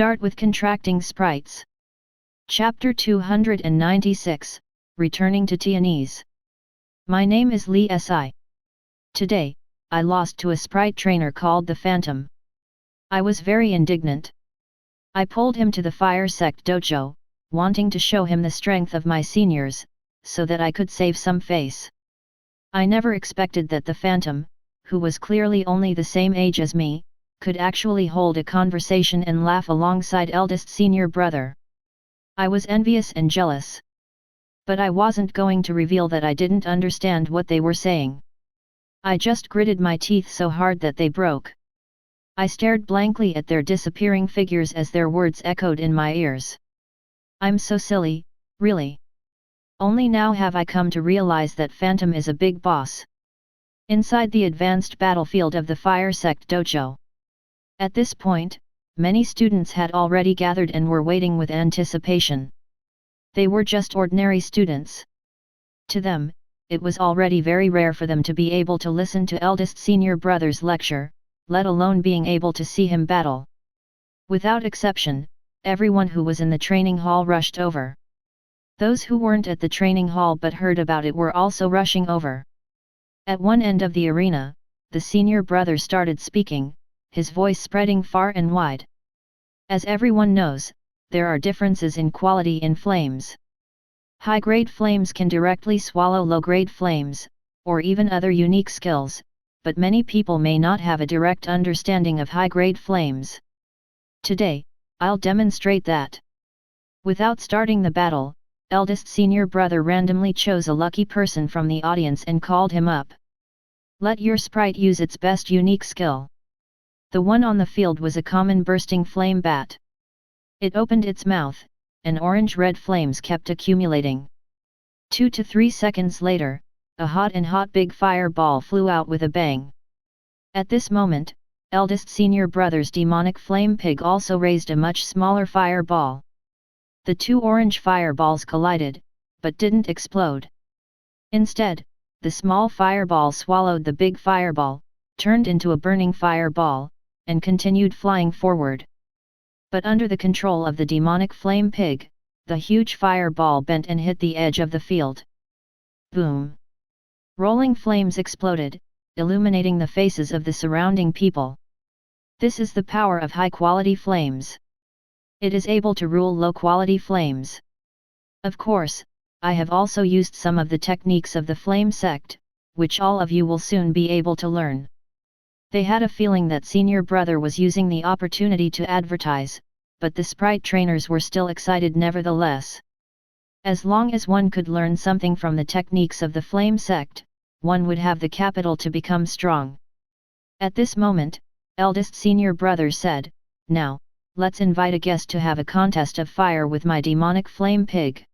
Start with contracting sprites. Chapter 296, Returning to Tianese. My name is Li Si. Today, I lost to a sprite trainer called the Phantom. I was very indignant. I pulled him to the fire sect dojo, wanting to show him the strength of my seniors, so that I could save some face. I never expected that the Phantom, who was clearly only the same age as me, could actually hold a conversation and laugh alongside eldest senior brother. I was envious and jealous. But I wasn't going to reveal that I didn't understand what they were saying. I just gritted my teeth so hard that they broke. I stared blankly at their disappearing figures as their words echoed in my ears. I'm so silly, really. Only now have I come to realize that Phantom is a big boss. Inside the advanced battlefield of the Fire Sect Dojo. At this point, many students had already gathered and were waiting with anticipation. They were just ordinary students. To them, it was already very rare for them to be able to listen to eldest senior brother's lecture, let alone being able to see him battle. Without exception, everyone who was in the training hall rushed over. Those who weren't at the training hall but heard about it were also rushing over. At one end of the arena, the senior brother started speaking, his voice spreading far and wide. As everyone knows, there are differences in quality in flames. High-grade flames can directly swallow low-grade flames, or even other unique skills, but many people may not have a direct understanding of high-grade flames. Today, I'll demonstrate that. Without starting the battle, eldest senior brother randomly chose a lucky person from the audience and called him up. Let your sprite use its best unique skill. The one on the field was a common bursting flame bat. It opened its mouth, and orange-red flames kept accumulating. 2 to 3 seconds later, a hot big fireball flew out with a bang. At this moment, eldest senior brother's demonic flame pig also raised a much smaller fireball. The two orange fireballs collided, but didn't explode. Instead, the small fireball swallowed the big fireball, turned into a burning fireball, and continued flying forward. But under the control of the demonic flame pig, the huge fireball bent and hit the edge of the field. Boom! Rolling flames exploded, illuminating the faces of the surrounding people. This is the power of high-quality flames. It is able to rule low-quality flames. Of course, I have also used some of the techniques of the flame sect, which all of you will soon be able to learn. They had a feeling that senior brother was using the opportunity to advertise, but the sprite trainers were still excited nevertheless. As long as one could learn something from the techniques of the flame sect, one would have the capital to become strong. At this moment, eldest senior brother said, "Now, let's invite a guest to have a contest of fire with my demonic flame pig."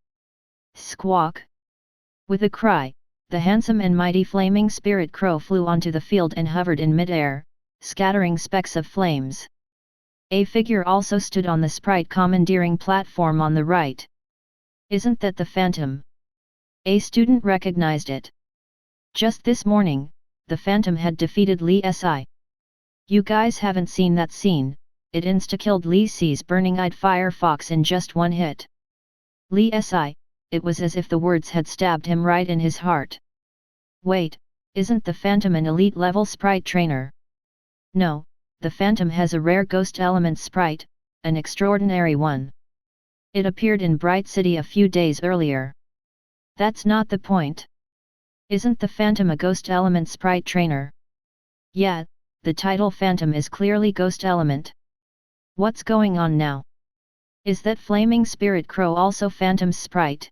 Squawk! With a cry, the handsome and mighty flaming spirit crow flew onto the field and hovered in mid-air, scattering specks of flames. A figure also stood on the sprite commandeering platform on the right. Isn't that the Phantom? A student recognized it. Just this morning, the Phantom had defeated Li Si. You guys haven't seen that scene, it insta-killed Li Si's burning-eyed firefox in just one hit. Li Si, it was as if the words had stabbed him right in his heart. Wait, isn't the Phantom an elite-level sprite trainer? No, the Phantom has a rare ghost element sprite, an extraordinary one. It appeared in Bright City a few days earlier. That's not the point. Isn't the Phantom a ghost element sprite trainer? Yeah, the title Phantom is clearly ghost element. What's going on now? Is that flaming spirit crow also Phantom's sprite?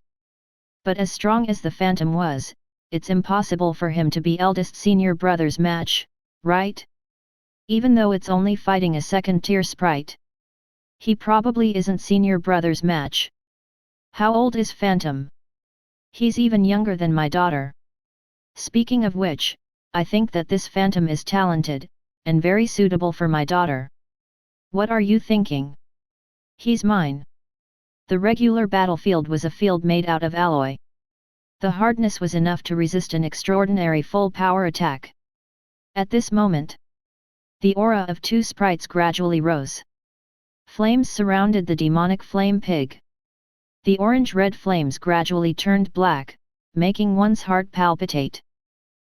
But as strong as the Phantom was, it's impossible for him to be eldest senior brother's match, right? Even though it's only fighting a second-tier sprite. He probably isn't senior brother's match. How old is Phantom? He's even younger than my daughter. Speaking of which, I think that this Phantom is talented, and very suitable for my daughter. What are you thinking? He's mine. The regular battlefield was a field made out of alloy. The hardness was enough to resist an extraordinary full-power attack. At this moment, the aura of two sprites gradually rose. Flames surrounded the demonic flame pig. The orange-red flames gradually turned black, making one's heart palpitate.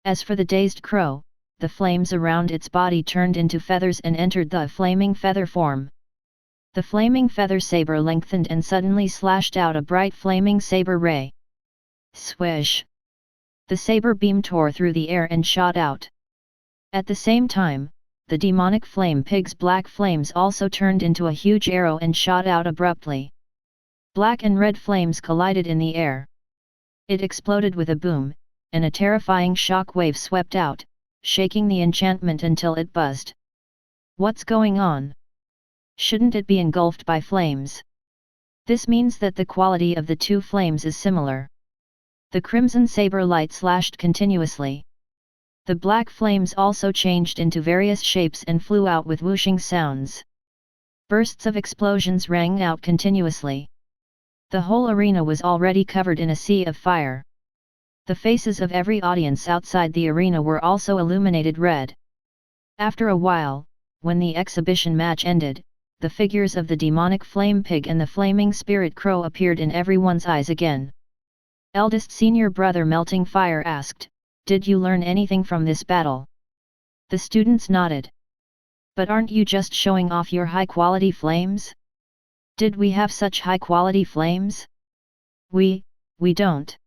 As for the dazed crow, the flames around its body turned into feathers and entered the flaming feather form. The flaming feather saber lengthened and suddenly slashed out a bright flaming saber ray. Swish! The saber beam tore through the air and shot out. At the same time, the demonic flame pig's black flames also turned into a huge arrow and shot out abruptly. Black and red flames collided in the air. It exploded with a boom, and a terrifying shock wave swept out, shaking the enchantment until it buzzed. What's going on? Shouldn't it be engulfed by flames? This means that the quality of the two flames is similar. The crimson saber light slashed continuously. The black flames also changed into various shapes and flew out with whooshing sounds. Bursts of explosions rang out continuously. The whole arena was already covered in a sea of fire. The faces of every audience outside the arena were also illuminated red. After a while, when the exhibition match ended, the figures of the demonic flame pig and the flaming spirit crow appeared in everyone's eyes again. Eldest senior brother Melting Fire asked, "Did you learn anything from this battle?" The students nodded. "But aren't you just showing off your high-quality flames? Did we have such high-quality flames?" We don't."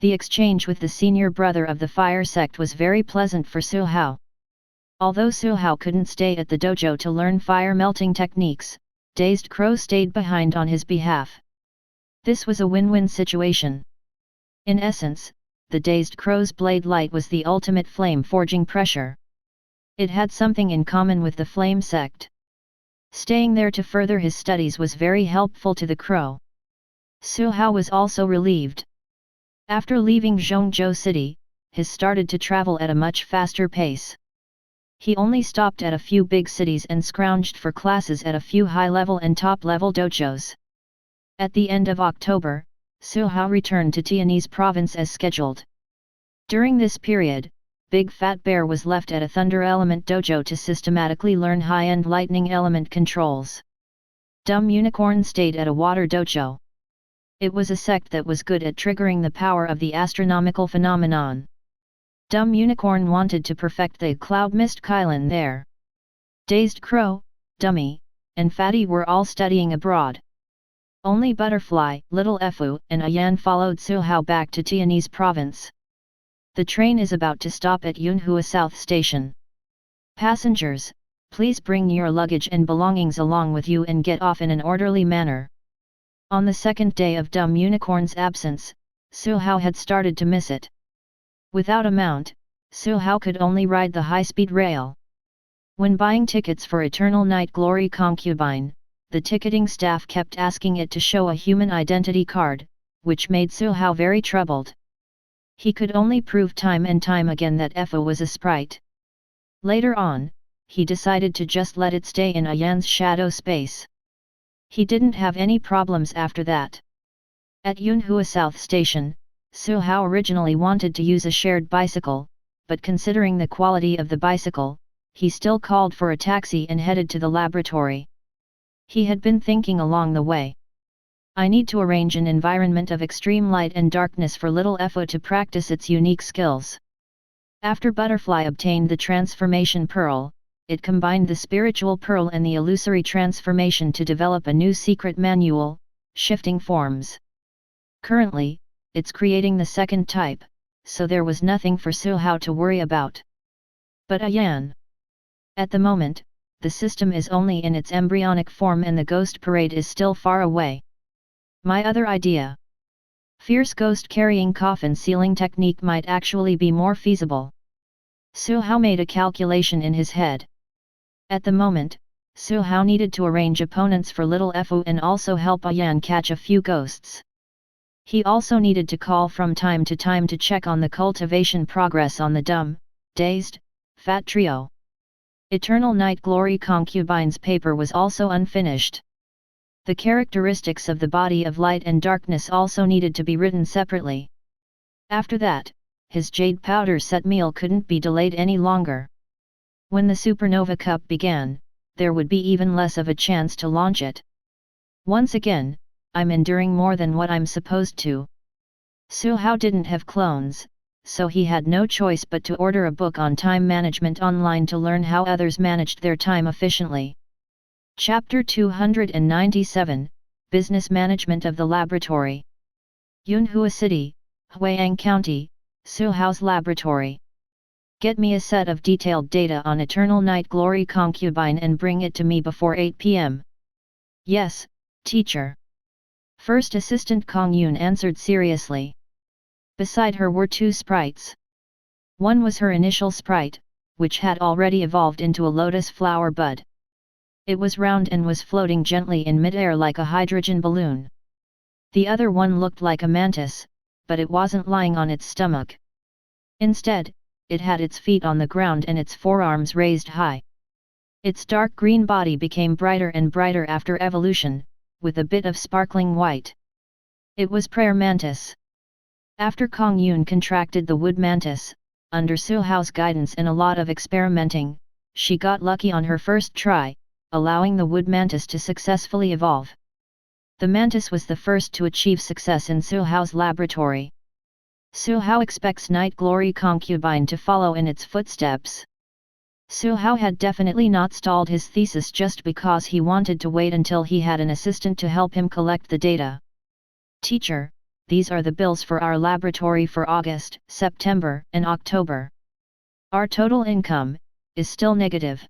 The exchange with the senior brother of the fire sect was very pleasant for Su Hao. Although Su Hao couldn't stay at the dojo to learn fire melting techniques, Dazed Crow stayed behind on his behalf. This was a win-win situation. In essence, the Dazed Crow's blade light was the ultimate flame-forging pressure. It had something in common with the flame sect. Staying there to further his studies was very helpful to the crow. Su Hao was also relieved. After leaving Zhongzhou City, he started to travel at a much faster pace. He only stopped at a few big cities and scrounged for classes at a few high-level and top-level dojos. At the end of October, Su Hao returned to Tianese province as scheduled. During this period, Big Fat Bear was left at a Thunder Element dojo to systematically learn high-end lightning element controls. Dumb Unicorn stayed at a water dojo. It was a sect that was good at triggering the power of the astronomical phenomenon. Dumb Unicorn wanted to perfect the Cloud Mist Kylan there. Dazed Crow, Dummy, and Fatty were all studying abroad. Only Butterfly, Little Fu, and Ayan followed Su Hao back to Tianese province. The train is about to stop at Yunhua South Station. Passengers, please bring your luggage and belongings along with you and get off in an orderly manner. On the second day of Dumb Unicorn's absence, Su Hao had started to miss it. Without a mount, Su Hao could only ride the high-speed rail. When buying tickets for Eternal Night Glory Concubine, the ticketing staff kept asking it to show a human identity card, which made Su Hao very troubled. He could only prove time and time again that Fu was a sprite. Later on, he decided to just let it stay in Ayan's shadow space. He didn't have any problems after that. At Yunhua South Station, Su Hao originally wanted to use a shared bicycle, but considering the quality of the bicycle, he still called for a taxi and headed to the laboratory. He had been thinking along the way. I need to arrange an environment of extreme light and darkness for Little Fu to practice its unique skills. After Butterfly obtained the transformation pearl, it combined the spiritual pearl and the illusory transformation to develop a new secret manual, Shifting Forms. Currently, it's creating the second type, so there was nothing for Su Hao to worry about. But Ayan. At the moment, the system is only in its embryonic form and the ghost parade is still far away. My other idea. Fierce ghost carrying coffin sealing technique might actually be more feasible. Su Hao made a calculation in his head. At the moment, Su Hao needed to arrange opponents for Little Fu and also help Ayan catch a few ghosts. He also needed to call from time to time to check on the cultivation progress on the dumb, dazed, fat trio. Eternal Night Glory Concubine's paper was also unfinished. The characteristics of the body of light and darkness also needed to be written separately. After that, his jade powder set meal couldn't be delayed any longer. When the Supernova Cup began, there would be even less of a chance to launch it. Once again, I'm enduring more than what I'm supposed to. Su Hao didn't have clones, so he had no choice but to order a book on time management online to learn how others managed their time efficiently. Chapter 297, Business Management of the Laboratory. Yunhua City, Huiyang County, Su Hao's laboratory. Get me a set of detailed data on Eternal Night Glory Concubine and bring it to me before 8 p.m. Yes, teacher. First Assistant Kong Yun answered seriously. Beside her were two sprites. One was her initial sprite, which had already evolved into a lotus flower bud. It was round and was floating gently in midair like a hydrogen balloon. The other one looked like a mantis, but it wasn't lying on its stomach. Instead, it had its feet on the ground and its forearms raised high. Its dark green body became brighter and brighter after evolution, with a bit of sparkling white. It was Prayer Mantis. After Kong Yun contracted the wood mantis, under Su Hao's guidance and a lot of experimenting, she got lucky on her first try, allowing the wood mantis to successfully evolve. The mantis was the first to achieve success in Su Hao's laboratory. Su Hao expects Night Glory Concubine to follow in its footsteps. Su Hao had definitely not stalled his thesis just because he wanted to wait until he had an assistant to help him collect the data. Teacher, these are the bills for our laboratory for August, September, and October. Our total income is still negative.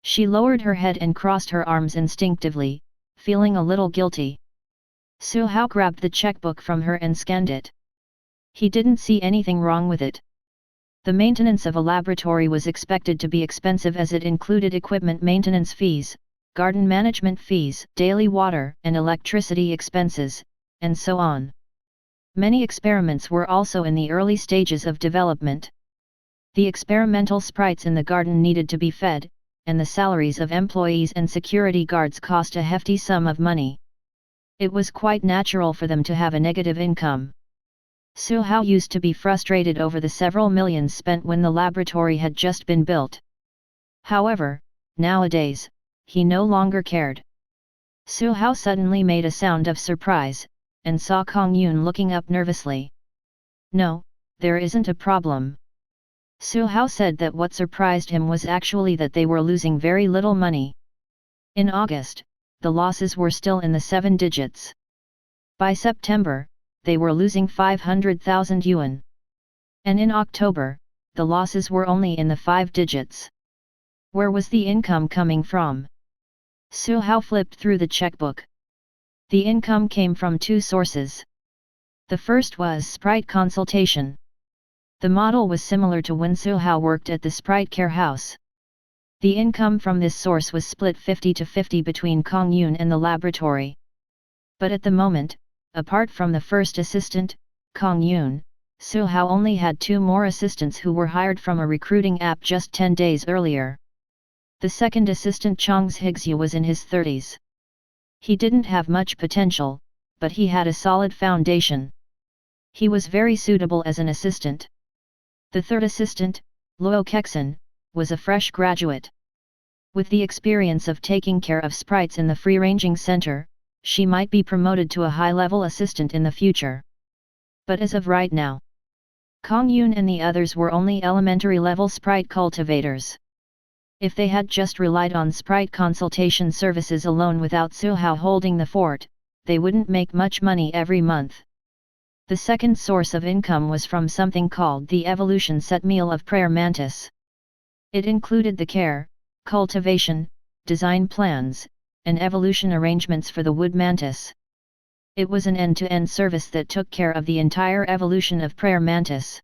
She lowered her head and crossed her arms instinctively, feeling a little guilty. Su Hao grabbed the checkbook from her and scanned it. He didn't see anything wrong with it. The maintenance of a laboratory was expected to be expensive as it included equipment maintenance fees, garden management fees, daily water and electricity expenses, and so on. Many experiments were also in the early stages of development. The experimental sprites in the garden needed to be fed, and the salaries of employees and security guards cost a hefty sum of money. It was quite natural for them to have a negative income. Su Hao used to be frustrated over the several millions spent when the laboratory had just been built. However, nowadays, he no longer cared. Su Hao suddenly made a sound of surprise, and saw Kong Yun looking up nervously. No, there isn't a problem. Su Hao said that what surprised him was actually that they were losing very little money. In August, the losses were still in the 7 digits. By September, they were losing 500,000 yuan. And in October, the losses were only in the 5 digits. Where was the income coming from? Su Hao flipped through the checkbook. The income came from 2 sources. The first was sprite consultation. The model was similar to when Su Hao worked at the Sprite Care House. The income from this source was split 50-50 between Kong Yun and the laboratory. But at the moment, apart from the first assistant, Kong Yun, Su Hao only had 2 more assistants who were hired from a recruiting app just 10 days earlier. The second assistant Chong's Higsu was in his 30s. He didn't have much potential, but he had a solid foundation. He was very suitable as an assistant. The third assistant, Luo Kexin, was a fresh graduate. With the experience of taking care of sprites in the free-ranging center, she might be promoted to a high-level assistant in the future. But as of right now, Kong Yun and the others were only elementary-level sprite cultivators. If they had just relied on sprite consultation services alone without Su Hao holding the fort, they wouldn't make much money every month. The second source of income was from something called the evolution set meal of Prayer Mantis. It included the care, cultivation, design plans, and evolution arrangements for the wood mantis. It was an end-to-end service that took care of the entire evolution of Prayer Mantis.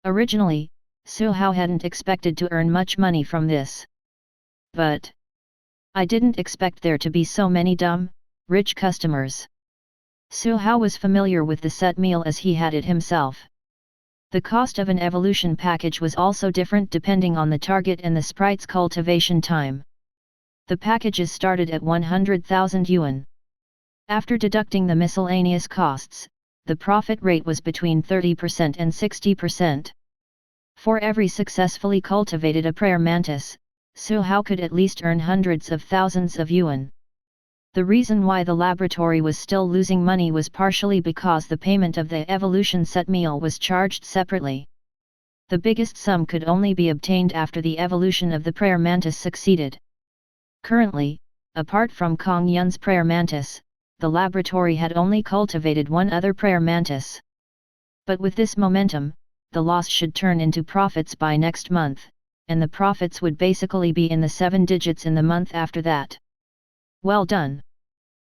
Originally, Su Hao hadn't expected to earn much money from this. But I didn't expect there to be so many dumb, rich customers. Su Hao was familiar with the set meal as he had it himself. The cost of an evolution package was also different depending on the target and the sprite's cultivation time. The packages started at 100,000 yuan. After deducting the miscellaneous costs, the profit rate was between 30% and 60%. For every successfully cultivated a prayer mantis, Su Hao could at least earn hundreds of thousands of yuan. The reason why the laboratory was still losing money was partially because the payment of the evolution set meal was charged separately. The biggest sum could only be obtained after the evolution of the prayer mantis succeeded. Currently, apart from Kong Yun's prayer mantis, the laboratory had only cultivated one other prayer mantis. But with this momentum, the loss should turn into profits by next month, and the profits would basically be in the 7 digits in the month after that. Well done!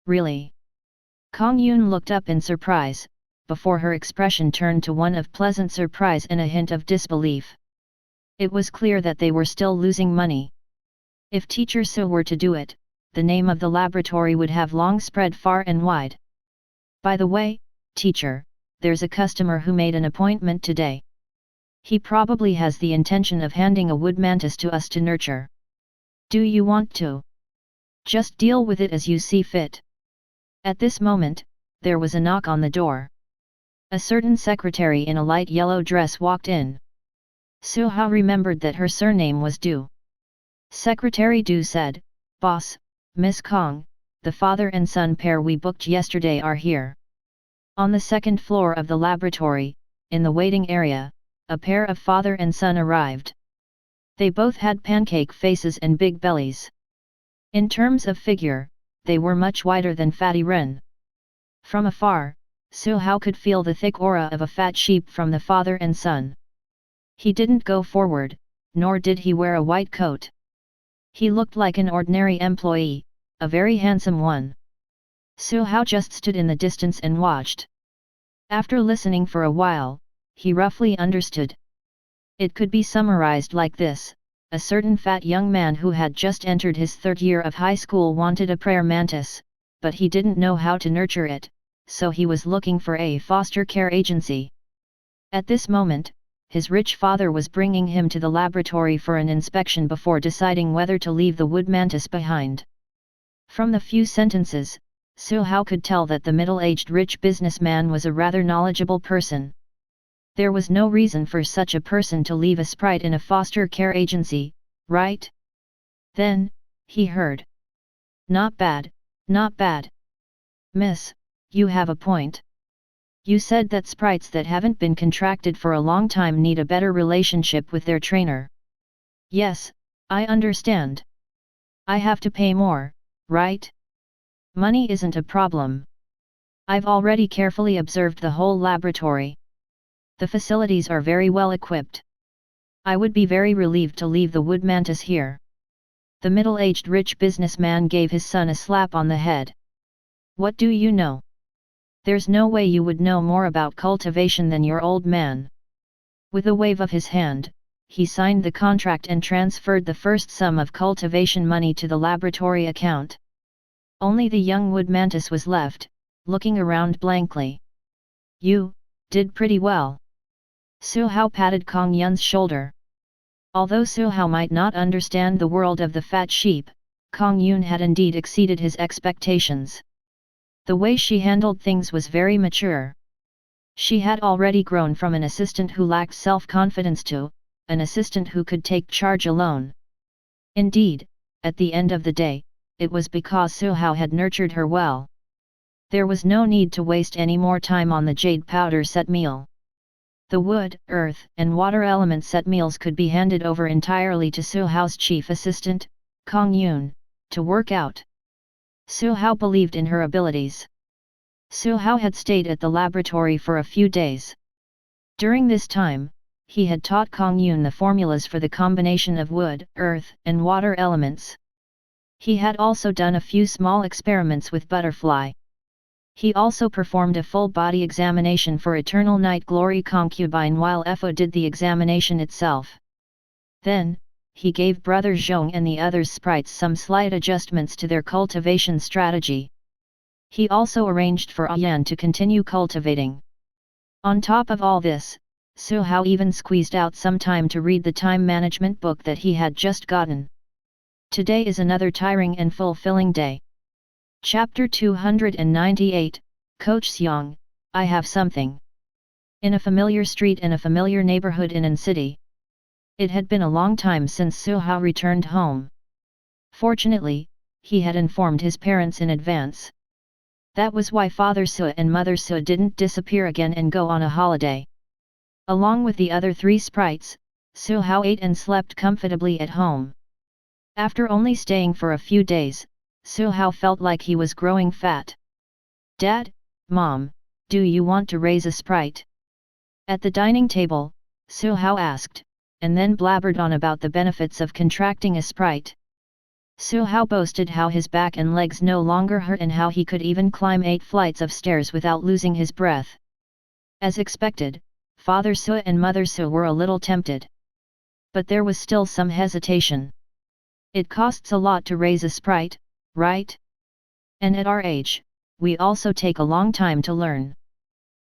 Really? Kong Yun looked up in surprise, before her expression turned to one of pleasant surprise and a hint of disbelief. It was clear that they were still losing money. If Teacher Su were to do it, the name of the laboratory would have long spread far and wide. By the way, teacher, there's a customer who made an appointment today. He probably has the intention of handing a wood mantis to us to nurture. Do you want to? Just deal with it as you see fit. At this moment, there was a knock on the door. A certain secretary in a light yellow dress walked in. Su Hao remembered that her surname was Du. Secretary Du said, "Boss, Miss Kong, the father and son pair we booked yesterday are here." On the second floor of the laboratory, in the waiting area, a pair of father and son arrived. They both had pancake faces and big bellies. In terms of figure, they were much wider than Fatty Ren. From afar, Su Hao could feel the thick aura of a fat sheep from the father and son. He didn't go forward, nor did he wear a white coat. He looked like an ordinary employee, a very handsome one. Su Hao just stood in the distance and watched. After listening for a while, he roughly understood. It could be summarized like this: a certain fat young man who had just entered his 3rd year of high school wanted a prayer mantis, but he didn't know how to nurture it, so he was looking for a foster care agency. At this moment, his rich father was bringing him to the laboratory for an inspection before deciding whether to leave the wood mantis behind. From the few sentences, Su Hao could tell that the middle-aged rich businessman was a rather knowledgeable person. There was no reason for such a person to leave a sprite in a foster care agency, right? Then, he heard. "Not bad, not bad. Miss, you have a point. You said that sprites that haven't been contracted for a long time need a better relationship with their trainer." "Yes, I understand. I have to pay more, right? Money isn't a problem. I've already carefully observed the whole laboratory. The facilities are very well equipped. I would be very relieved to leave the wood mantis here." The middle-aged rich businessman gave his son a slap on the head. "What do you know? There's no way you would know more about cultivation than your old man." With a wave of his hand, he signed the contract and transferred the first sum of cultivation money to the laboratory account. Only the young wood mantis was left, looking around blankly. "You did pretty well." Su Hao patted Kong Yun's shoulder. Although Su Hao might not understand the world of the fat sheep, Kong Yun had indeed exceeded his expectations. The way she handled things was very mature. She had already grown from an assistant who lacked self-confidence to an assistant who could take charge alone. Indeed, at the end of the day, it was because Su Hao had nurtured her well. There was no need to waste any more time on the jade powder set meal. The wood, earth, and water element set meals could be handed over entirely to Su Hao's chief assistant, Kong Yun, to work out. Su Hao believed in her abilities. Su Hao had stayed at the laboratory for a few days. During this time, he had taught Kong Yun the formulas for the combination of wood, earth, and water elements. He had also done a few small experiments with butterfly. He also performed a full-body examination for Eternal Night Glory concubine while Fo did the examination itself. Then, he gave Brother Xiong and the other sprites some slight adjustments to their cultivation strategy. He also arranged for Ayan to continue cultivating. On top of all this, Su Hao even squeezed out some time to read the time management book that he had just gotten. Today is another tiring and fulfilling day. Chapter 298, Coach Xiong, I have something. In a familiar street in a familiar neighborhood in an city. It had been a long time since Su Hao returned home. Fortunately, he had informed his parents in advance. That was why Father Su and Mother Su didn't disappear again and go on a holiday. Along with the other 3 sprites, Su Hao ate and slept comfortably at home. After only staying for a few days, Su Hao felt like he was growing fat. "Dad, Mom, do you want to raise a sprite?" At the dining table, Su Hao asked, and then blabbered on about the benefits of contracting a sprite. Su Hao boasted how his back and legs no longer hurt and how he could even climb 8 flights of stairs without losing his breath. As expected, Father Su and Mother Su were a little tempted. But there was still some hesitation. It costs a lot to raise a sprite, right? And at our age, we also take a long time to learn.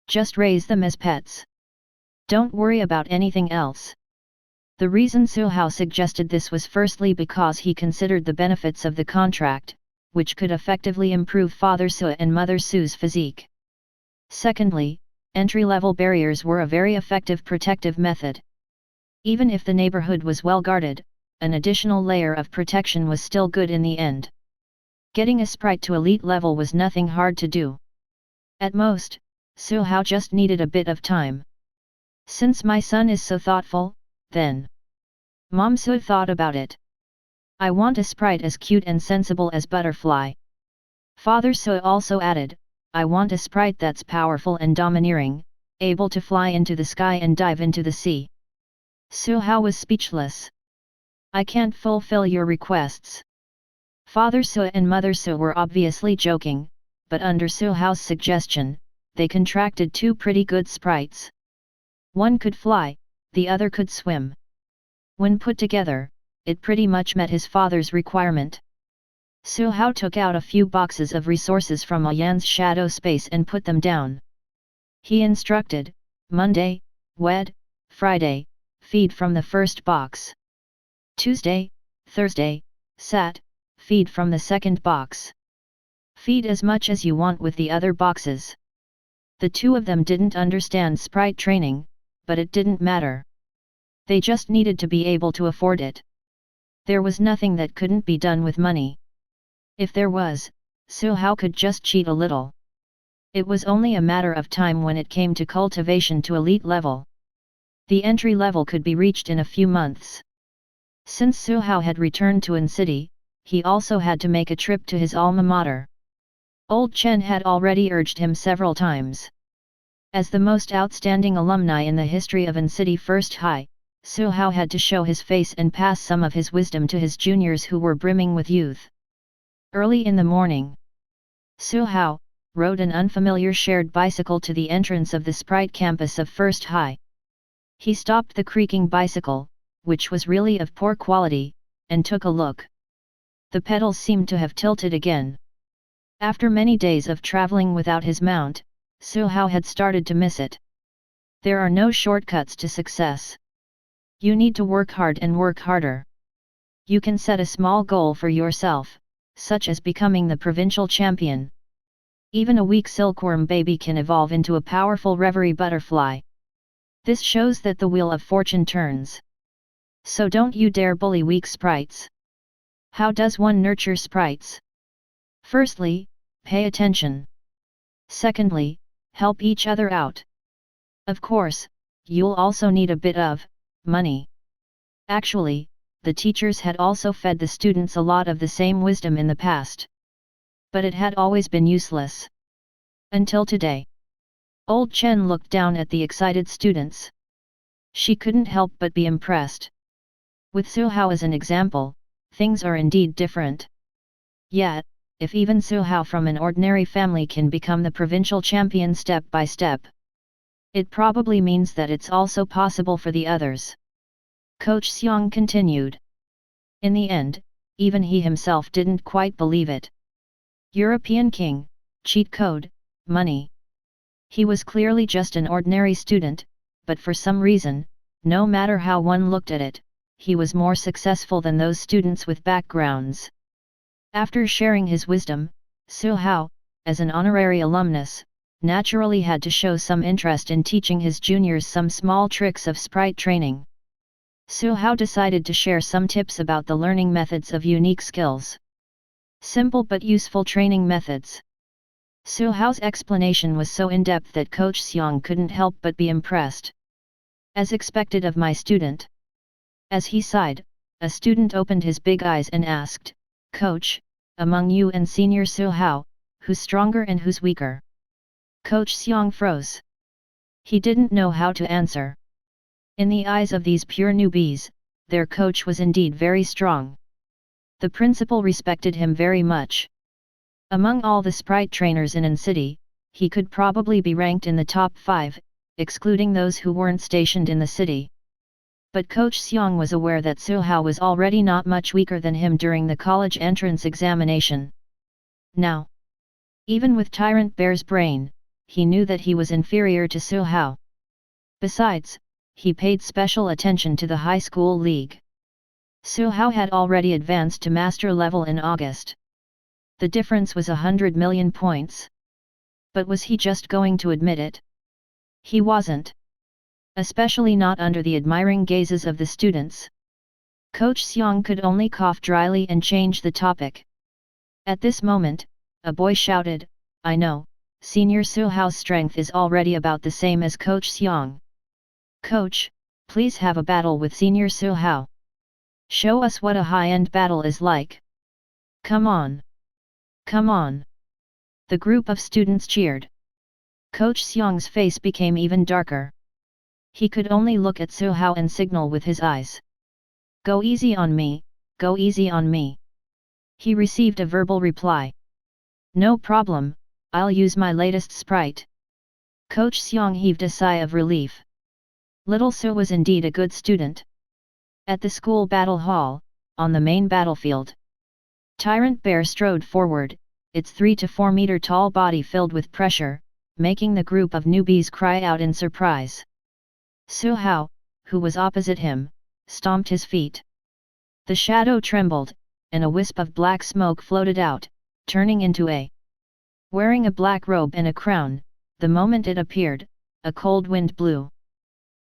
Just raise them as pets. Don't worry about anything else. The reason Su Hao suggested this was firstly because he considered the benefits of the contract, which could effectively improve Father Su and Mother Su's physique. Secondly, entry-level barriers were a very effective protective method. Even if the neighborhood was well guarded, an additional layer of protection was still good in the end. Getting a sprite to elite level was nothing hard to do. At most, Su Hao just needed a bit of time. "Since my son is so thoughtful, then." Mom Su thought about it. "I want a sprite as cute and sensible as Butterfly." Father Su also added, "I want a sprite that's powerful and domineering, able to fly into the sky and dive into the sea." Su Hao was speechless. "I can't fulfill your requests." Father Su and Mother Su were obviously joking, but under Su Hao's suggestion, they contracted 2 pretty good sprites. One could fly, the other could swim. When put together, it pretty much met his father's requirement. Su Hao took out a few boxes of resources from Ayan's shadow space and put them down. He instructed, Monday, Wed, Friday, feed from the first box. Tuesday, Thursday, Sat, feed from the second box. Feed as much as you want with the other boxes. The 2 of them didn't understand sprite training, but it didn't matter. They just needed to be able to afford it. There was nothing that couldn't be done with money. If there was, Su Hao could just cheat a little. It was only a matter of time when it came to cultivation to elite level. The entry level could be reached in a few months. Since Su Hao had returned to An City, he also had to make a trip to his alma mater. Old Chen had already urged him several times. As the most outstanding alumni in the history of An City First High, Su Hao had to show his face and pass some of his wisdom to his juniors who were brimming with youth. Early in the morning, Su Hao rode an unfamiliar shared bicycle to the entrance of the Sprite campus of First High. He stopped the creaking bicycle, which was really of poor quality, and took a look. The pedals seemed to have tilted again. After many days of traveling without his mount, Su Hao had started to miss it. There are no shortcuts to success. You need to work hard and work harder. You can set a small goal for yourself, such as becoming the provincial champion. Even a weak silkworm baby can evolve into a powerful reverie butterfly. This shows that the wheel of fortune turns. So don't you dare bully weak sprites. How does one nurture sprites? Firstly, pay attention. Secondly, help each other out. Of course, you'll also need a bit of money. Actually, the teachers had also fed the students a lot of the same wisdom in the past. But it had always been useless. Until today. Old Chen looked down at the excited students. She couldn't help but be impressed. With Su Hao as an example, things are indeed different. Yet, if even Su Hao from an ordinary family can become the provincial champion step by step, it probably means that it's also possible for the others. Coach Xiong continued. In the end, even he himself didn't quite believe it. European king, cheat code, money. He was clearly just an ordinary student, but for some reason, no matter how one looked at it, he was more successful than those students with backgrounds. After sharing his wisdom, Su Hao, as an honorary alumnus, naturally had to show some interest in teaching his juniors some small tricks of sprite training. Su Hao decided to share some tips about the learning methods of unique skills. Simple but useful training methods. Su Hao's explanation was so in-depth that Coach Xiong couldn't help but be impressed. As expected of my student. As he sighed, a student opened his big eyes and asked, "Coach, among you and Senior Su Hao, who's stronger and who's weaker?" Coach Xiong froze. He didn't know how to answer. In the eyes of these pure newbies, their coach was indeed very strong. The principal respected him very much. Among all the sprite trainers in An City, he could probably be ranked in the top 5, excluding those who weren't stationed in the city. But Coach Xiong was aware that Su Hao was already not much weaker than him during the college entrance examination. Now, even with Tyrant Bear's brain, he knew that he was inferior to Su Hao. Besides, he paid special attention to the high school league. Su Hao had already advanced to master level in August. The difference was 100 million points. But was he just going to admit it? He wasn't. Especially not under the admiring gazes of the students. Coach Xiong could only cough dryly and change the topic. At this moment, a boy shouted, "I know, Senior Su Hao's strength is already about the same as Coach Xiong. Coach, please have a battle with Senior Su Hao. Show us what a high-end battle is like. Come on! Come on!" The group of students cheered. Coach Xiong's face became even darker. He could only look at Su Hao and signal with his eyes. "Go easy on me, go easy on me." He received a verbal reply. "No problem, I'll use my latest sprite." Coach Xiong heaved a sigh of relief. Little Su was indeed a good student. At the school battle hall, on the main battlefield, Tyrant Bear strode forward, its 3 to 4 meter tall body filled with pressure, making the group of newbies cry out in surprise. Su Hao, who was opposite him, stomped his feet. The shadow trembled, and a wisp of black smoke floated out, turning into a. Wearing a black robe and a crown, the moment it appeared, a cold wind blew.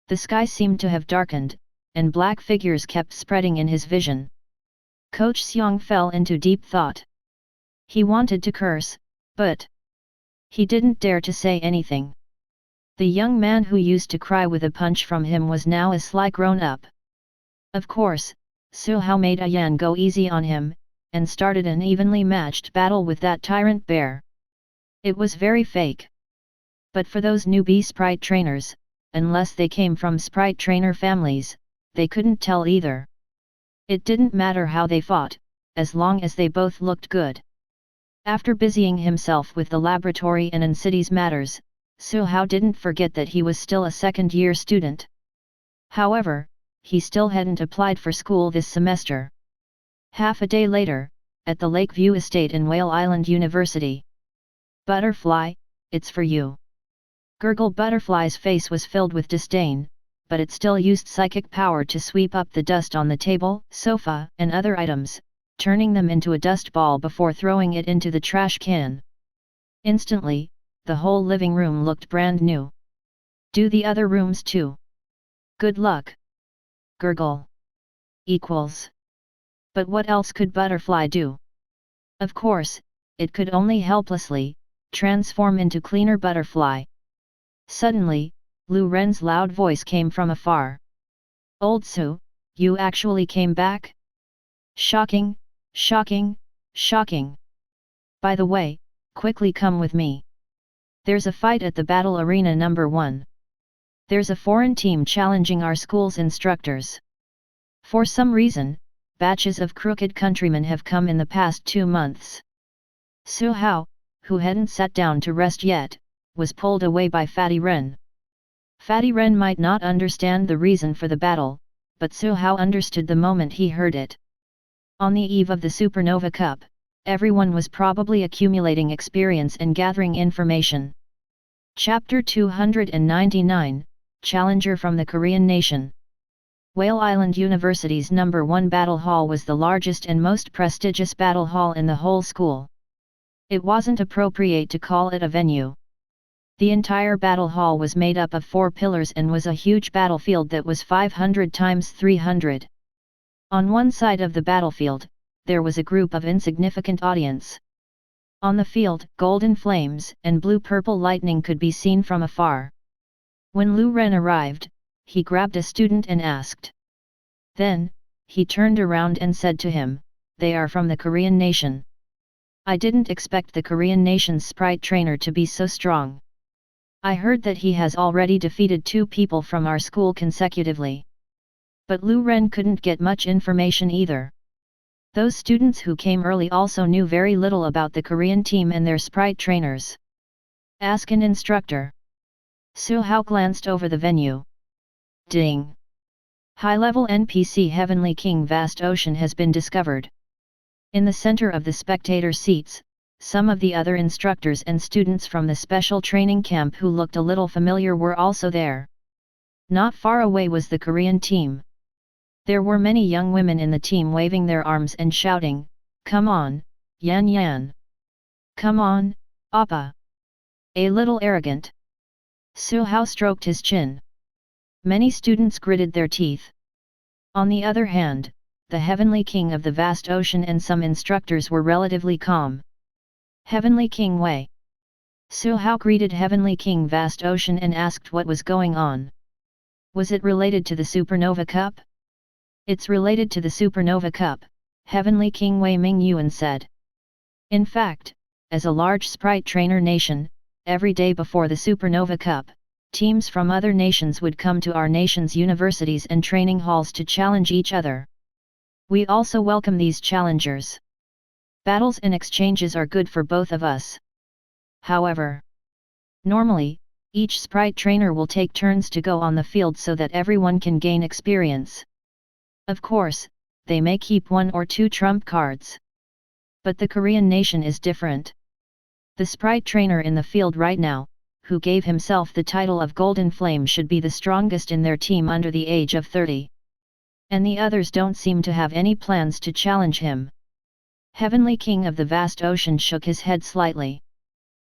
The sky seemed to have darkened, and black figures kept spreading in his vision. Coach Xiong fell into deep thought. He wanted to curse, but he didn't dare to say anything. The young man who used to cry with a punch from him was now a sly grown-up. Of course, Su Hao made Ayan go easy on him, and started an evenly matched battle with that Tyrant Bear. It was very fake. But for those newbie sprite trainers, unless they came from sprite trainer families, they couldn't tell either. It didn't matter how they fought, as long as they both looked good. After busying himself with the laboratory and An City's matters, Su Hao didn't forget that he was still a second-year student. However, he still hadn't applied for school this semester. Half a day later, at the Lakeview Estate in Whale Island University. "Butterfly, it's for you." Gurgle Butterfly's face was filled with disdain, but it still used psychic power to sweep up the dust on the table, sofa, and other items, turning them into a dust ball before throwing it into the trash can. Instantly, the whole living room looked brand new. "Do the other rooms too. Good luck." Gurgle. Equals. But what else could Butterfly do? Of course, it could only helplessly transform into Cleaner Butterfly. Suddenly, Lu Ren's loud voice came from afar. "Old Su, you actually came back? Shocking, shocking, shocking. By the way, quickly come with me. There's a fight at the battle arena number 1. There's a foreign team challenging our school's instructors. For some reason, batches of crooked countrymen have come in the past 2 months." Su Hao, who hadn't sat down to rest yet, was pulled away by Fatty Ren. Fatty Ren might not understand the reason for the battle, but Su Hao understood the moment he heard it. On the eve of the Supernova Cup, everyone was probably accumulating experience and gathering information. Chapter 299, Challenger from the Korean Nation. Whale Island University's number 1 battle hall was the largest and most prestigious battle hall in the whole school. It wasn't appropriate to call it a venue. The entire battle hall was made up of 4 pillars and was a huge battlefield that was 500 times 300. On one side of the battlefield, there was a group of insignificant audience. On the field, golden flames and blue-purple lightning could be seen from afar. When Lu Ren arrived, he grabbed a student and asked. Then, he turned around and said to him, "They are from the Korean nation. I didn't expect the Korean nation's sprite trainer to be so strong. I heard that he has already defeated 2 people from our school consecutively." But Lu Ren couldn't get much information either. Those students who came early also knew very little about the Korean team and their sprite trainers. "Ask an instructor." Su Hao glanced over the venue. Ding! High-level NPC Heavenly King Vast Ocean has been discovered. In the center of the spectator seats, some of the other instructors and students from the special training camp who looked a little familiar were also there. Not far away was the Korean team. There were many young women in the team waving their arms and shouting, "Come on, Yan Yan! Come on, Appa!" A little arrogant. Su Hao stroked his chin. Many students gritted their teeth. On the other hand, the Heavenly King of the Vast Ocean and some instructors were relatively calm. "Heavenly King Wei." Su Hao greeted Heavenly King Vast Ocean and asked what was going on. "Was it related to the Supernova Cup?" "It's related to the Supernova Cup," Heavenly King Wei Mingyuan said. "In fact, as a large sprite trainer nation, every day before the Supernova Cup, teams from other nations would come to our nation's universities and training halls to challenge each other. We also welcome these challengers. Battles and exchanges are good for both of us. However, normally, each sprite trainer will take turns to go on the field so that everyone can gain experience. Of course, they may keep 1 or 2 trump cards. But the Korean nation is different. The sprite trainer in the field right now, who gave himself the title of Golden Flame, should be the strongest in their team under the age of 30. And the others don't seem to have any plans to challenge him." Heavenly King of the Vast Ocean shook his head slightly.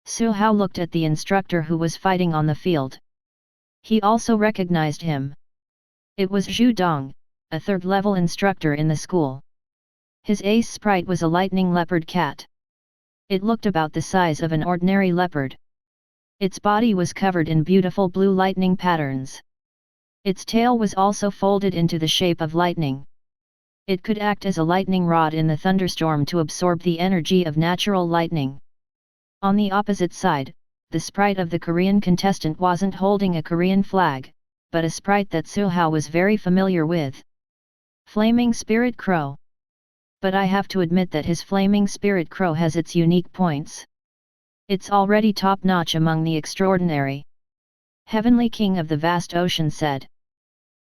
Su Hao looked at the instructor who was fighting on the field. He also recognized him. It was Zhu Dong, a 3rd-level instructor in the school. His ace sprite was a lightning leopard cat. It looked about the size of an ordinary leopard. Its body was covered in beautiful blue lightning patterns. Its tail was also folded into the shape of lightning. It could act as a lightning rod in the thunderstorm to absorb the energy of natural lightning. On the opposite side, the sprite of the Korean contestant wasn't holding a Korean flag, but a sprite that Su Hao was very familiar with. Flaming Spirit Crow. But I have to admit that his Flaming Spirit Crow has its unique points. It's already top-notch among the extraordinary. Heavenly King of the Vast Ocean said.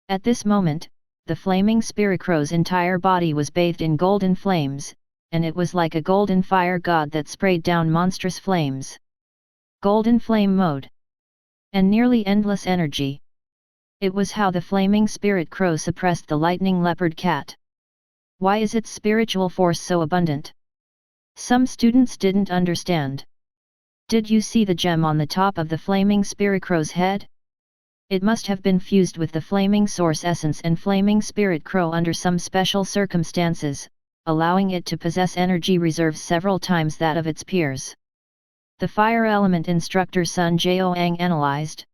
At this moment, the Flaming Spirit Crow's entire body was bathed in golden flames, and it was like a golden fire god that sprayed down monstrous flames. Golden flame mode. And nearly endless energy. It was how the Flaming Spirit Crow suppressed the lightning leopard cat. Why is its spiritual force so abundant? Some students didn't understand. Did you see the gem on the top of the Flaming Spirit Crow's head? It must have been fused with the Flaming Source Essence and Flaming Spirit Crow under some special circumstances, allowing it to possess energy reserves several times that of its peers. The fire element instructor Sun Jiaoang analyzed.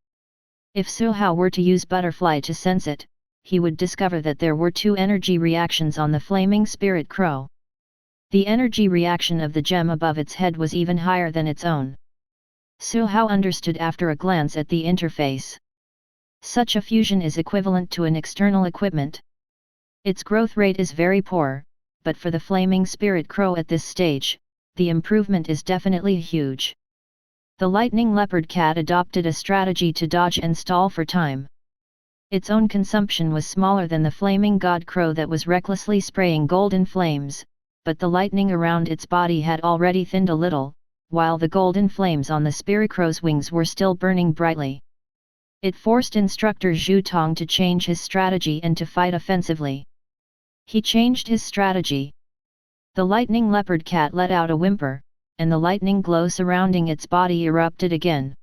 If Su Hao were to use Butterfly to sense it, he would discover that there were 2 energy reactions on the Flaming Spirit Crow. The energy reaction of the gem above its head was even higher than its own. Su Hao understood after a glance at the interface. Such a fusion is equivalent to an external equipment. Its growth rate is very poor, but for the Flaming Spirit Crow at this stage, the improvement is definitely huge. The lightning leopard cat adopted a strategy to dodge and stall for time. Its own consumption was smaller than the flaming god crow that was recklessly spraying golden flames, but the lightning around its body had already thinned a little, while the golden flames on the spirit crow's wings were still burning brightly. It forced instructor Zhu Tong to change his strategy and to fight offensively. He changed his strategy. The lightning leopard cat let out a whimper, and the lightning glow surrounding its body erupted again.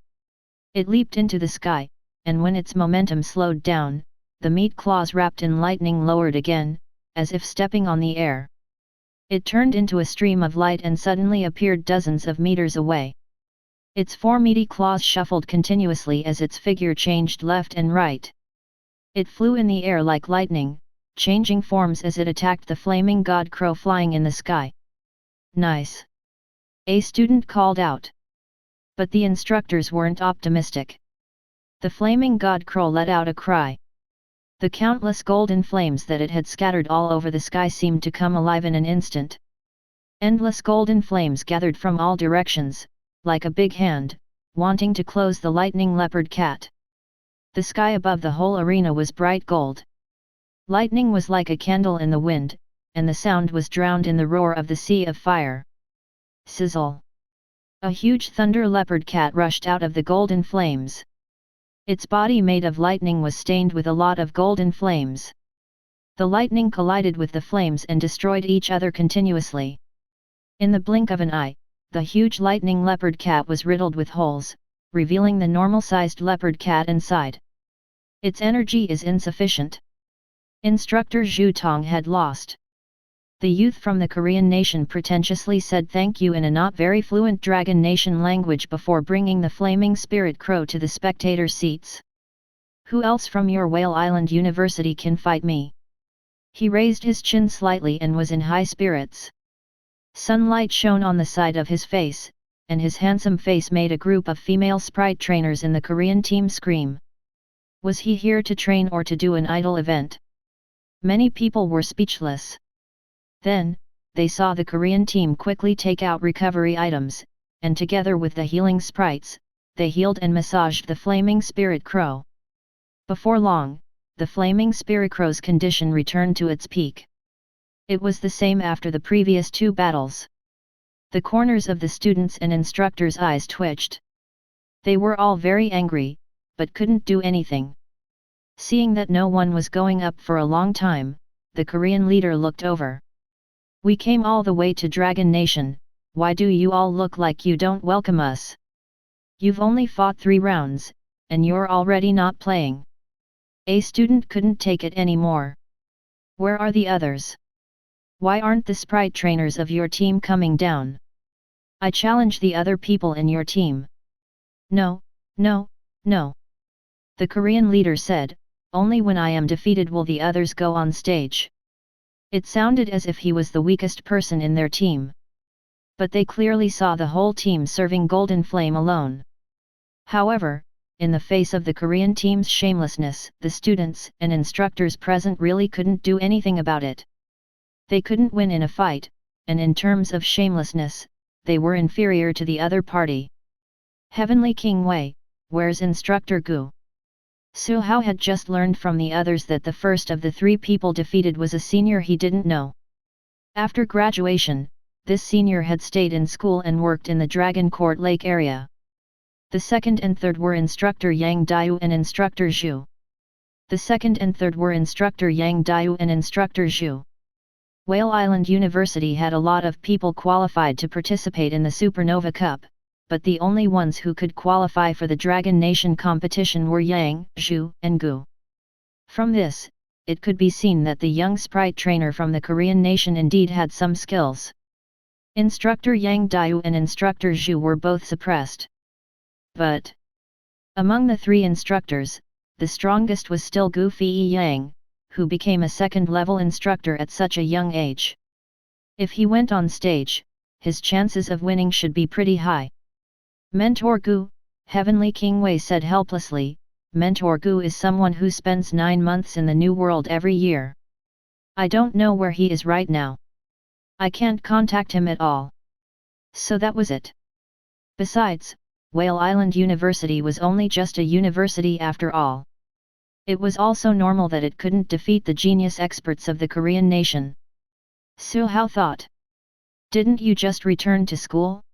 It leaped into the sky, and when its momentum slowed down, the meat claws wrapped in lightning lowered again, as if stepping on the air. It turned into a stream of light and suddenly appeared dozens of meters away. Its four meaty claws shuffled continuously as its figure changed left and right. It flew in the air like lightning, changing forms as it attacked the flaming god crow flying in the sky. "Nice!" a student called out. But the instructors weren't optimistic. The flaming god crow let out a cry. The countless golden flames that it had scattered all over the sky seemed to come alive in an instant. Endless golden flames gathered from all directions, like a big hand, wanting to close the lightning leopard cat. The sky above the whole arena was bright gold. Lightning was like a candle in the wind, and the sound was drowned in the roar of the sea of fire. Sizzle! A huge thunder leopard cat rushed out of the golden flames. Its body made of lightning was stained with a lot of golden flames. The lightning collided with the flames and destroyed each other continuously. In the blink of an eye, the huge lightning leopard cat was riddled with holes, revealing the normal-sized leopard cat inside. Its energy is insufficient. Instructor Zhu Tong had lost. The youth from the Korean nation pretentiously said thank you in a not very fluent Dragon Nation language before bringing the flaming spirit crow to the spectator seats. "Who else from your Whale Island University can fight me?" He raised his chin slightly and was in high spirits. Sunlight shone on the side of his face, and his handsome face made a group of female sprite trainers in the Korean team scream. Was he here to train or to do an idle event? Many people were speechless. Then, they saw the Korean team quickly take out recovery items, and together with the healing sprites, they healed and massaged the flaming spirit crow. Before long, the flaming spirit crow's condition returned to its peak. It was the same after the previous two battles. The corners of the students' and instructors' eyes twitched. They were all very angry, but couldn't do anything. Seeing that no one was going up for a long time, the Korean leader looked over. "We came all the way to Dragon Nation, why do you all look like you don't welcome us? You've only fought 3 rounds, and you're already not playing." A student couldn't take it anymore. "Where are the others? Why aren't the sprite trainers of your team coming down? I challenge the other people in your team." "No, no, no," the Korean leader said, "only when I am defeated will the others go on stage." It sounded as if he was the weakest person in their team. But they clearly saw the whole team serving Golden Flame alone. However, in the face of the Korean team's shamelessness, the students and instructors present really couldn't do anything about it. They couldn't win in a fight, and in terms of shamelessness, they were inferior to the other party. Heavenly King Wei, where's Instructor Gu? Su Hao had just learned from the others that the first of the 3 people defeated was a senior he didn't know. After graduation, this senior had stayed in school and worked in the Dragon Court Lake area. The second and third were Instructor Yang Diu and Instructor Zhu. The second and third were Instructor Yang Diu and Instructor Zhu. Whale Island University had a lot of people qualified to participate in the Supernova Cup, but the only ones who could qualify for the Dragon Nation competition were Yang, Zhu, and Gu. From this, it could be seen that the young sprite trainer from the Korean nation indeed had some skills. Instructor Yang Diu and Instructor Zhu were both suppressed. But among the 3 instructors, the strongest was still Gu Fei Yang, who became a second-level instructor at such a young age. If he went on stage, his chances of winning should be pretty high. "Mentor Gu," Heavenly King Wei said helplessly, "Mentor Gu is someone who spends 9 months in the New World every year. I don't know where he is right now. I can't contact him at all." So that was it. Besides, Whale Island University was only just a university after all. It was also normal that it couldn't defeat the genius experts of the Korean nation. Su Hao thought. "Didn't you just return to school?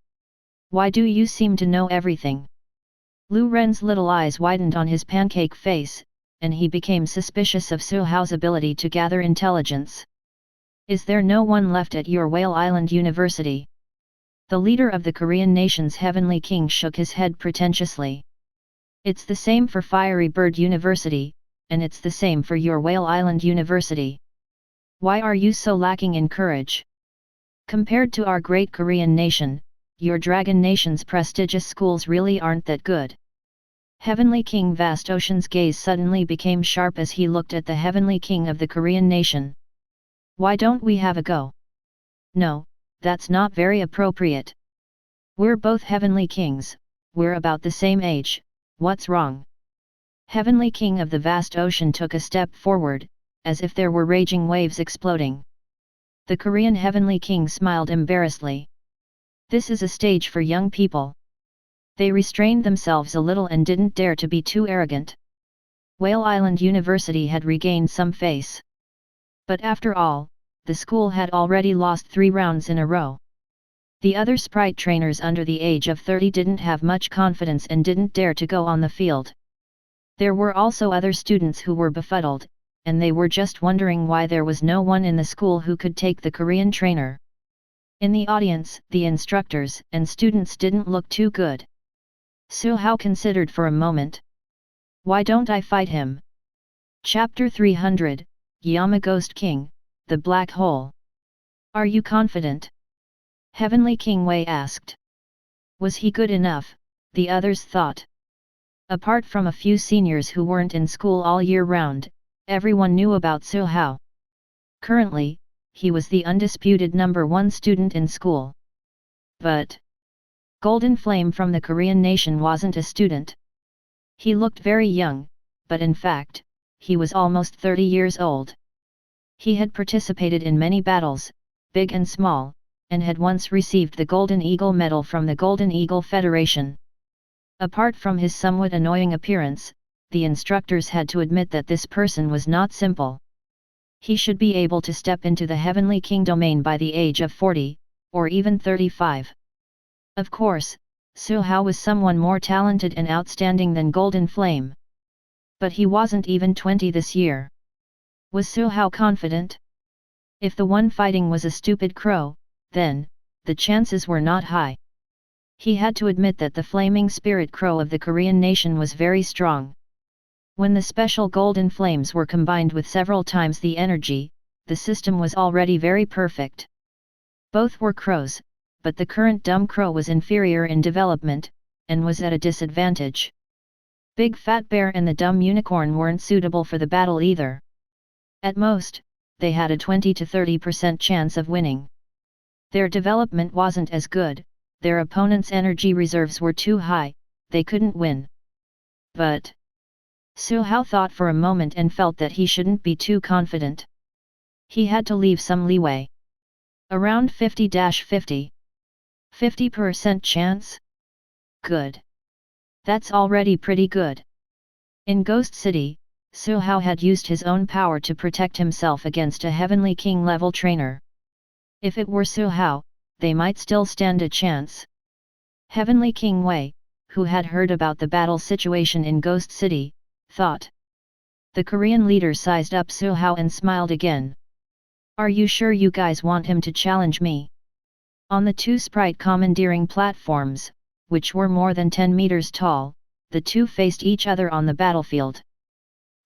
Why do you seem to know everything?" Lu Ren's little eyes widened on his pancake face, and he became suspicious of Su Hao's ability to gather intelligence. "Is there no one left at your Whale Island University?" The leader of the Korean nation's Heavenly King shook his head pretentiously. It's the same for Fiery Bird University, and it's the same for your Whale Island University. Why are you so lacking in courage? Compared to our great Korean nation, your Dragon Nation's prestigious schools really aren't that good. Heavenly King Vast Ocean's gaze suddenly became sharp as he looked at the Heavenly King of the Korean nation. Why don't we have a go? No, that's not very appropriate. We're both Heavenly Kings, we're about the same age, what's wrong? Heavenly King of the vast ocean took a step forward, as if there were raging waves exploding. The Korean Heavenly King smiled embarrassedly. This is a stage for young people. They restrained themselves a little and didn't dare to be too arrogant. Whale Island University had regained some face. But after all, the school had already lost 3 rounds in a row. The other Sprite trainers under the age of 30 didn't have much confidence and didn't dare to go on the field. There were also other students who were befuddled, and they were just wondering why there was no one in the school who could take the Korean trainer. In the audience, the instructors and students didn't look too good. Suhao considered for a moment. Why don't I fight him? Chapter 300, Yama Ghost King, the Black Hole. Are you confident? Heavenly King Wei asked. Was he good enough, the others thought. Apart from a few seniors who weren't in school all year round, everyone knew about Suhao. Currently, he was the undisputed #1 student in school. But Golden Flame from the Korean nation wasn't a student. He looked very young, but in fact, he was almost 30 years old. He had participated in many battles, big and small, and had once received the Golden Eagle Medal from the Golden Eagle Federation. Apart from his somewhat annoying appearance, the instructors had to admit that this person was not simple. He should be able to step into the Heavenly King domain by the age of 40, or even 35. Of course, Suhao was someone more talented and outstanding than Golden Flame. But he wasn't even 20 this year. Was Suhao confident? If the one fighting was a stupid crow, then, the chances were not high. He had to admit that the flaming spirit crow of the Korean nation was very strong. When the special golden flames were combined with several times the energy, the system was already very perfect. Both were crows, but the current dumb crow was inferior in development, and was at a disadvantage. Big Fat Bear and the dumb unicorn weren't suitable for the battle either. At most, they had a 20 to 30% chance of winning. Their development wasn't as good, their opponent's energy reserves were too high, they couldn't win. But Suhao thought for a moment and felt that he shouldn't be too confident. He had to leave some leeway. Around 50-50. 50% chance? Good. That's already pretty good. In Ghost City, Suhao had used his own power to protect himself against a Heavenly King level trainer. If it were Suhao, they might still stand a chance. Heavenly King Wei, who had heard about the battle situation in Ghost City, thought. The Korean leader sized up Suhao and smiled again. Are you sure you guys want him to challenge me? On the 2 Sprite commandeering platforms, which were more than 10 meters tall, the two faced each other on the battlefield.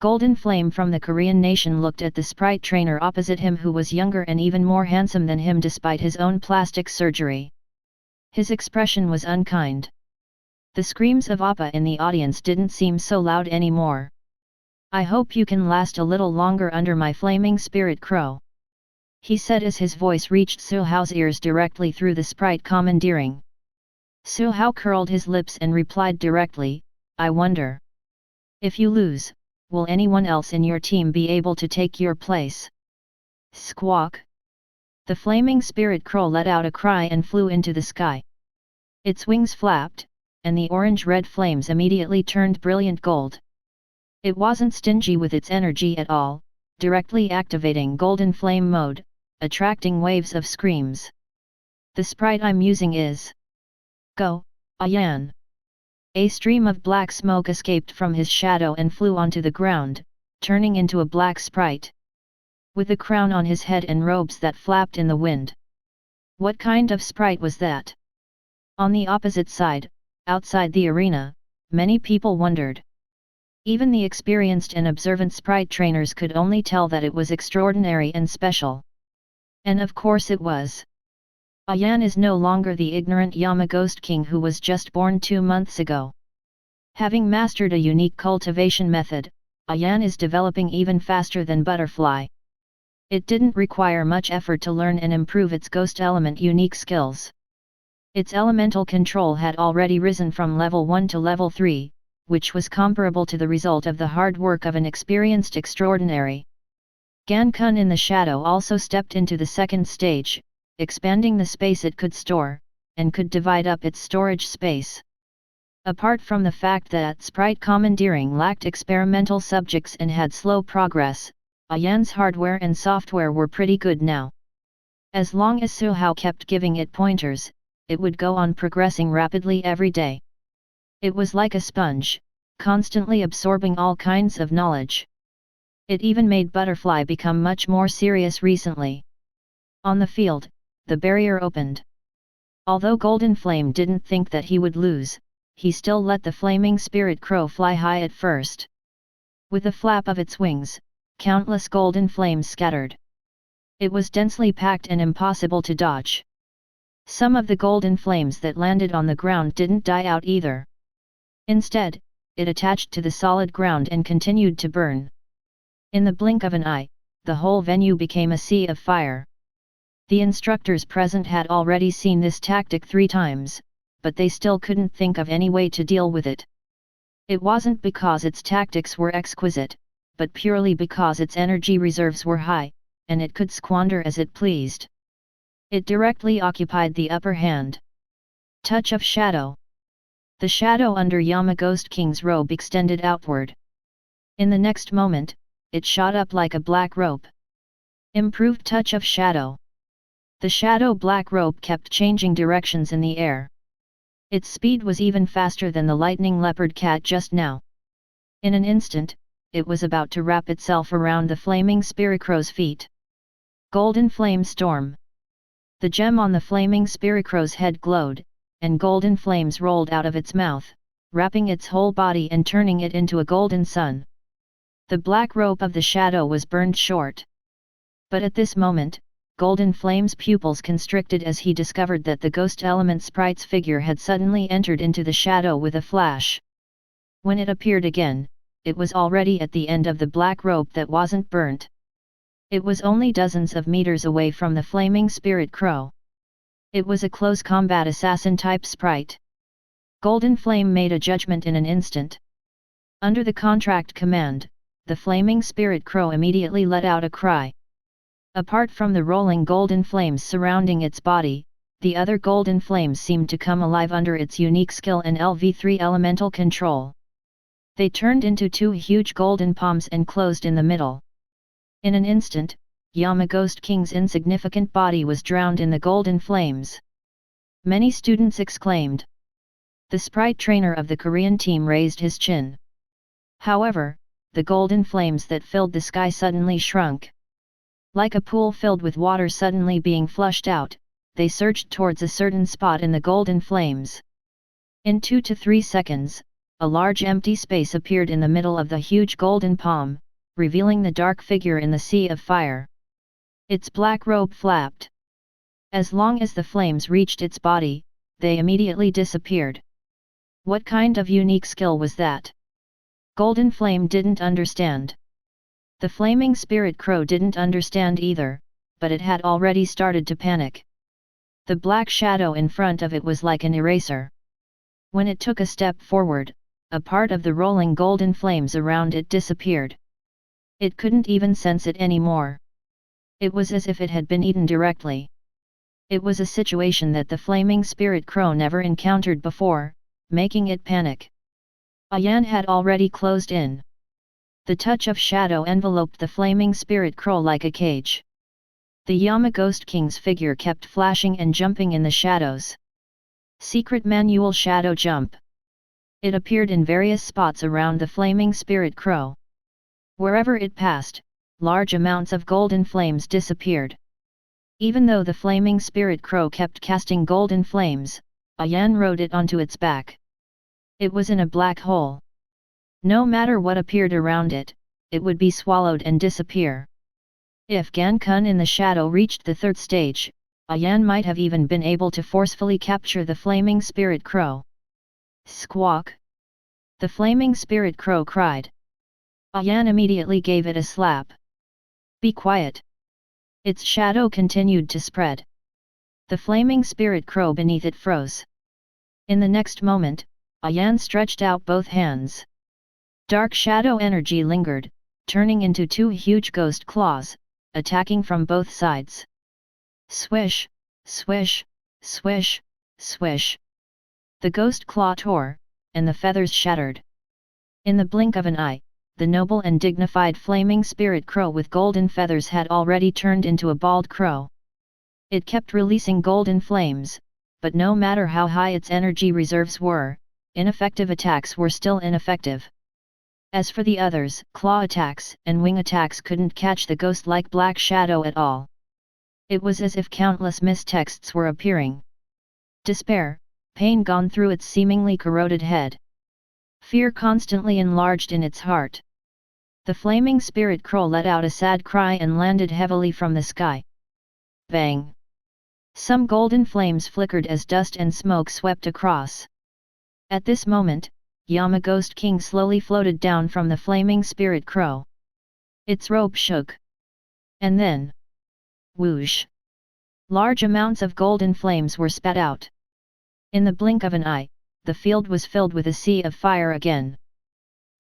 Golden Flame from the Korean nation looked at the Sprite trainer opposite him, who was younger and even more handsome than him despite his own plastic surgery. His expression was unkind. The screams of Appa in the audience didn't seem so loud anymore. I hope you can last a little longer under my flaming spirit crow, he said as his voice reached Suhao's ears directly through the Sprite commandeering. Suhao curled his lips and replied directly, I wonder. If you lose, will anyone else in your team be able to take your place? Squawk! The flaming spirit crow let out a cry and flew into the sky. Its wings flapped, and the orange-red flames immediately turned brilliant gold. It wasn't stingy with its energy at all, directly activating golden flame mode, attracting waves of screams. The sprite I'm using is Go, Ayan! A stream of black smoke escaped from his shadow and flew onto the ground, turning into a black sprite, with a crown on his head and robes that flapped in the wind. What kind of sprite was that? On the opposite side, outside the arena, many people wondered. Even the experienced and observant sprite trainers could only tell that it was extraordinary and special. And of course it was. Ayan is no longer the ignorant Yama Ghost King who was just born 2 months ago. Having mastered a unique cultivation method, Ayan is developing even faster than Butterfly. It didn't require much effort to learn and improve its ghost element unique skills. Its elemental control had already risen from level 1 to level 3, which was comparable to the result of the hard work of an experienced extraordinary. Gan-kun in the shadow also stepped into the second stage, expanding the space it could store, and could divide up its storage space. Apart from the fact that sprite commandeering lacked experimental subjects and had slow progress, Ayan's hardware and software were pretty good now. As long as Suhao kept giving it pointers, it would go on progressing rapidly every day. It was like a sponge, constantly absorbing all kinds of knowledge. It even made Butterfly become much more serious recently. On the field, the barrier opened. Although Golden Flame didn't think that he would lose, he still let the flaming spirit crow fly high at first. With a flap of its wings, countless golden flames scattered. It was densely packed and impossible to dodge. Some of the golden flames that landed on the ground didn't die out either. Instead, it attached to the solid ground and continued to burn. In the blink of an eye, the whole venue became a sea of fire. The instructors present had already seen this tactic 3 times, but they still couldn't think of any way to deal with it. It wasn't because its tactics were exquisite, but purely because its energy reserves were high, and it could squander as it pleased. It directly occupied the upper hand. Touch of shadow. The shadow under Yama Ghost King's robe extended outward. In the next moment, it shot up like a black rope. Improved touch of shadow. The shadow black rope kept changing directions in the air. Its speed was even faster than the lightning leopard cat just now. In an instant, it was about to wrap itself around the flaming Spiricrow's feet. Golden Flame Storm. The gem on the flaming Spiricrow's head glowed, and golden flames rolled out of its mouth, wrapping its whole body and turning it into a golden sun. The black rope of the shadow was burned short. But at this moment, Golden Flame's pupils constricted as he discovered that the ghost element sprite's figure had suddenly entered into the shadow with a flash. When it appeared again, it was already at the end of the black rope that wasn't burnt. It was only dozens of meters away from the flaming spirit crow. It was a close combat assassin-type sprite. Golden Flame made a judgment in an instant. Under the contract command, the flaming spirit crow immediately let out a cry. Apart from the rolling golden flames surrounding its body, the other golden flames seemed to come alive under its unique skill and LV3 elemental control. They turned into 2 huge golden palms and closed in the middle. In an instant, Yama Ghost King's insignificant body was drowned in the golden flames. Many students exclaimed. The sprite trainer of the Korean team raised his chin. However, the golden flames that filled the sky suddenly shrunk. Like a pool filled with water suddenly being flushed out, they surged towards a certain spot in the golden flames. In 2 to 3 seconds, a large empty space appeared in the middle of the huge golden palm, revealing the dark figure in the sea of fire. Its black robe flapped. As long as the flames reached its body, they immediately disappeared. What kind of unique skill was that? Golden Flame didn't understand. The flaming spirit crow didn't understand either, but it had already started to panic. The black shadow in front of it was like an eraser. When it took a step forward, a part of the rolling golden flames around it disappeared. It couldn't even sense it anymore. It was as if it had been eaten directly. It was a situation that the flaming spirit crow never encountered before, making it panic. Ayan had already closed in. The touch of shadow enveloped the flaming spirit crow like a cage. The Yama Ghost King's figure kept flashing and jumping in the shadows. Secret manual shadow jump. It appeared in various spots around the flaming spirit crow. Wherever it passed, large amounts of golden flames disappeared. Even though the flaming spirit crow kept casting golden flames, Ayan rode it onto its back. It was in a black hole. No matter what appeared around it, it would be swallowed and disappear. If Gan-kun in the shadow reached the third stage, Ayan might have even been able to forcefully capture the flaming spirit crow. Squawk! The flaming spirit crow cried. Ayan immediately gave it a slap. Be quiet! Its shadow continued to spread. The flaming spirit crow beneath it froze. In the next moment, Ayan stretched out both hands. Dark shadow energy lingered, turning into two huge ghost claws, attacking from both sides. Swish, swish, swish, swish. The ghost claw tore, and the feathers shattered. In the blink of an eye, the noble and dignified flaming spirit crow with golden feathers had already turned into a bald crow. It kept releasing golden flames, but no matter how high its energy reserves were, ineffective attacks were still ineffective. As for the others, claw attacks and wing attacks couldn't catch the ghost-like black shadow at all. It was as if countless mistexts were appearing. Despair, pain gone through its seemingly corroded head. Fear constantly enlarged in its heart. The flaming spirit crow let out a sad cry and landed heavily from the sky. Bang! Some golden flames flickered as dust and smoke swept across. At this moment, Yama Ghost King slowly floated down from the flaming spirit crow. Its robe shook. And then, whoosh! Large amounts of golden flames were spat out. In the blink of an eye, the field was filled with a sea of fire again.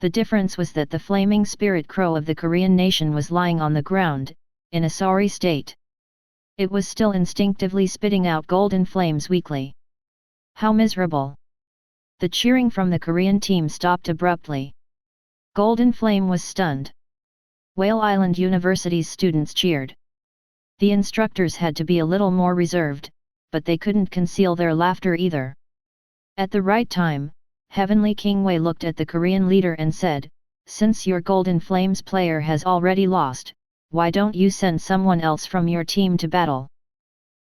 The difference was that the flaming spirit crow of the Korean nation was lying on the ground, in a sorry state. It was still instinctively spitting out golden flames weakly. How miserable! The cheering from the Korean team stopped abruptly. Golden Flame was stunned. Whale Island University's students cheered. The instructors had to be a little more reserved, but they couldn't conceal their laughter either. At the right time, Heavenly King Wei looked at the Korean leader and said, "Since your Golden Flames player has already lost, why don't you send someone else from your team to battle?"